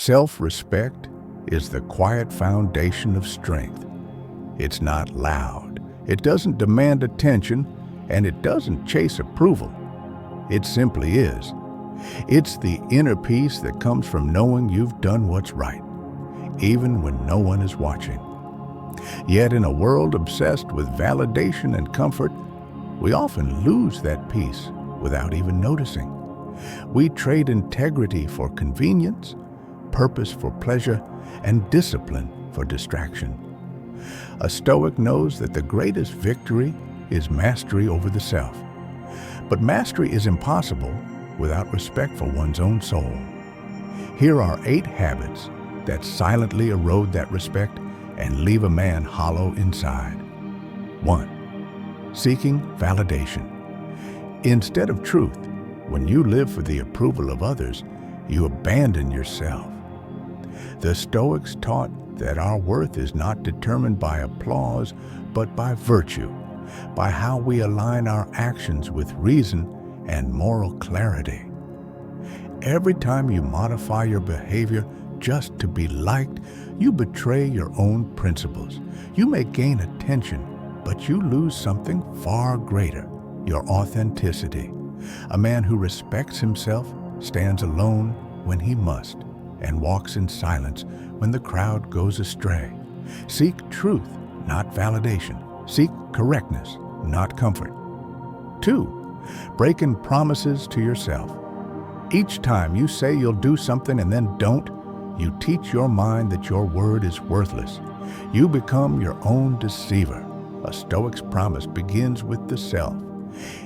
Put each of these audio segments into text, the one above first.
Self-respect is the quiet foundation of strength. It's not loud, it doesn't demand attention, and it doesn't chase approval. It simply is. It's the inner peace that comes from knowing you've done what's right, even when no one is watching. Yet in a world obsessed with validation and comfort, we often lose that peace without even noticing. We trade integrity for convenience, purpose for pleasure, and discipline for distraction. A Stoic knows that the greatest victory is mastery over the self. But mastery is impossible without respect for one's own soul. Here are 8 habits that silently erode that respect and leave a man hollow inside. 1. Seeking validation. Instead of truth, when you live for the approval of others, you abandon yourself. The Stoics taught that our worth is not determined by applause, but by virtue, by how we align our actions with reason and moral clarity. Every time you modify your behavior just to be liked, you betray your own principles. You may gain attention, but you lose something far greater, your authenticity. A man who respects himself stands alone when he must, and walks in silence when the crowd goes astray. Seek truth, not validation. Seek correctness, not comfort. 2. Breaking promises to yourself. Each time you say you'll do something and then don't, you teach your mind that your word is worthless. You become your own deceiver. A Stoic's promise begins with the self.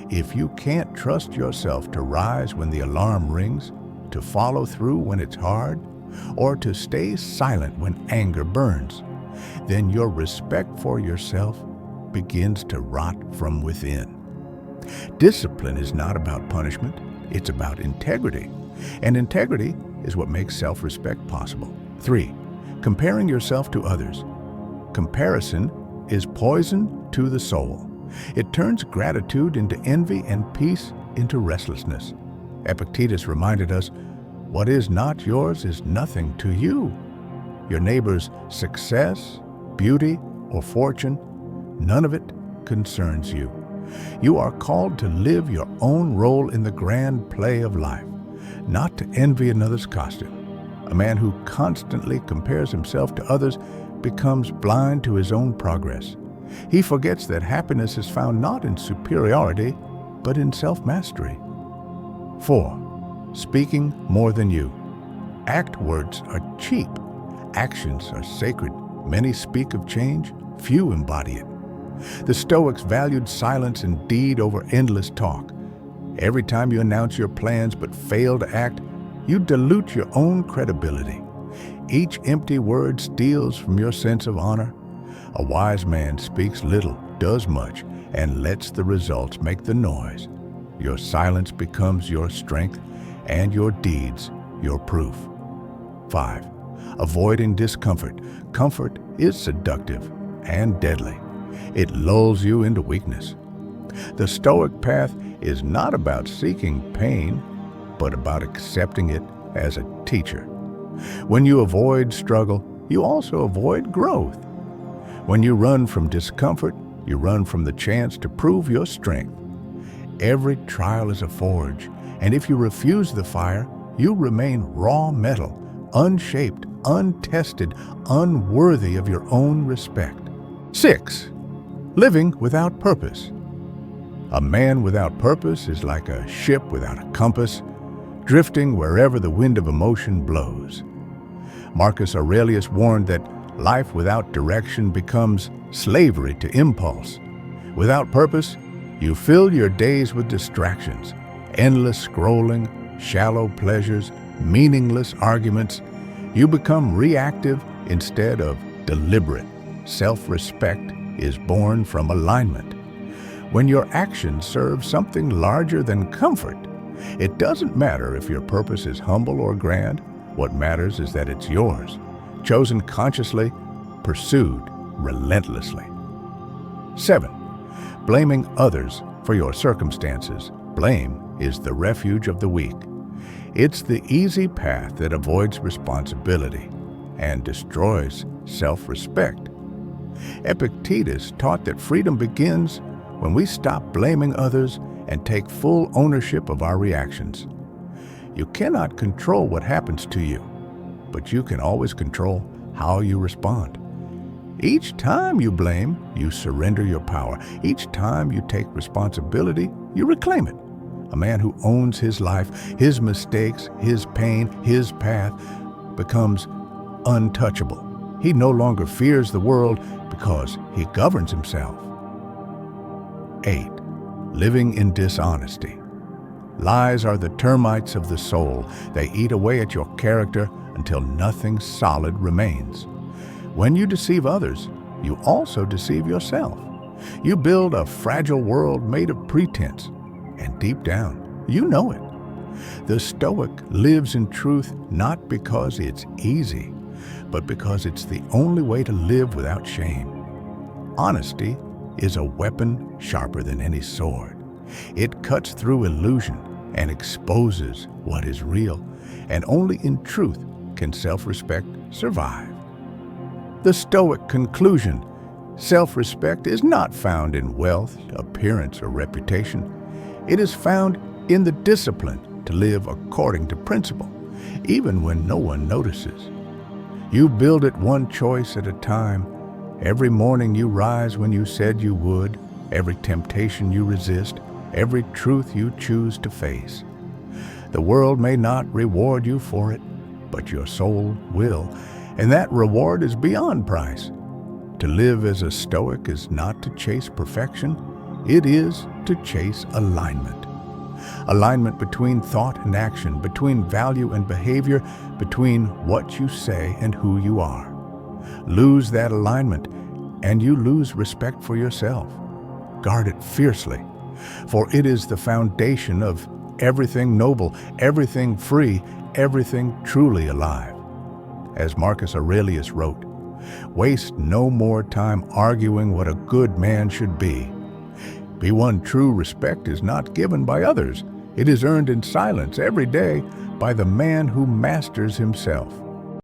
If you can't trust yourself to rise when the alarm rings, to follow through when it's hard, or to stay silent when anger burns, then your respect for yourself begins to rot from within. Discipline is not about punishment, it's about integrity. And integrity is what makes self-respect possible. 3. Comparing yourself to others. Comparison is poison to the soul. It turns gratitude into envy and peace into restlessness. Epictetus reminded us, what is not yours is nothing to you. Your neighbor's success, beauty, or fortune, none of it concerns you. You are called to live your own role in the grand play of life, not to envy another's costume. A man who constantly compares himself to others becomes blind to his own progress. He forgets that happiness is found not in superiority, but in self-mastery. 4. Speaking more than you. Act words are cheap. Actions are sacred. Many speak of change, few embody it. The Stoics valued silence and deed over endless talk. Every time you announce your plans but fail to act, you dilute your own credibility. Each empty word steals from your sense of honor. A wise man speaks little, does much, and lets the results make the noise. Your silence becomes your strength, and your deeds your proof. 5. Avoiding discomfort. Comfort is seductive and deadly. It lulls you into weakness. The Stoic path is not about seeking pain, but about accepting it as a teacher. When you avoid struggle, you also avoid growth. When you run from discomfort, you run from the chance to prove your strength. Every trial is a forge, and if you refuse the fire, you remain raw metal, unshaped, untested, unworthy of your own respect. 6. Living without purpose. A man without purpose is like a ship without a compass, drifting wherever the wind of emotion blows. Marcus Aurelius warned that life without direction becomes slavery to impulse. Without purpose, you fill your days with distractions, endless scrolling, shallow pleasures, meaningless arguments. You become reactive instead of deliberate. Self-respect is born from alignment. When your actions serve something larger than comfort, it doesn't matter if your purpose is humble or grand. What matters is that it's yours, chosen consciously, pursued relentlessly. 7. Blaming others for your circumstances. Blame is the refuge of the weak. It's the easy path that avoids responsibility and destroys self-respect. Epictetus taught that freedom begins when we stop blaming others and take full ownership of our reactions. You cannot control what happens to you, but you can always control how you respond. Each time you blame, you surrender your power. Each time you take responsibility, you reclaim it. A man who owns his life, his mistakes, his pain, his path, becomes untouchable. He no longer fears the world because he governs himself. 8. Living in dishonesty. Lies are the termites of the soul. They eat away at your character until nothing solid remains. When you deceive others, you also deceive yourself. You build a fragile world made of pretense, and deep down, you know it. The Stoic lives in truth not because it's easy, but because it's the only way to live without shame. Honesty is a weapon sharper than any sword. It cuts through illusion and exposes what is real, and only in truth can self-respect survive. The Stoic conclusion: self-respect is not found in wealth, appearance, or reputation. It is found in the discipline to live according to principle, even when no one notices. You build it one choice at a time. Every morning you rise when you said you would, every temptation you resist, every truth you choose to face. The world may not reward you for it, but your soul will, and that reward is beyond price. To live as a Stoic is not to chase perfection, it is to chase alignment. Alignment between thought and action, between value and behavior, between what you say and who you are. Lose that alignment, and you lose respect for yourself. Guard it fiercely, for it is the foundation of everything noble, everything free, everything truly alive. As Marcus Aurelius wrote, "Waste no more time arguing what a good man should be. Be one true respect is not given by others. It is earned in silence every day by the man who masters himself."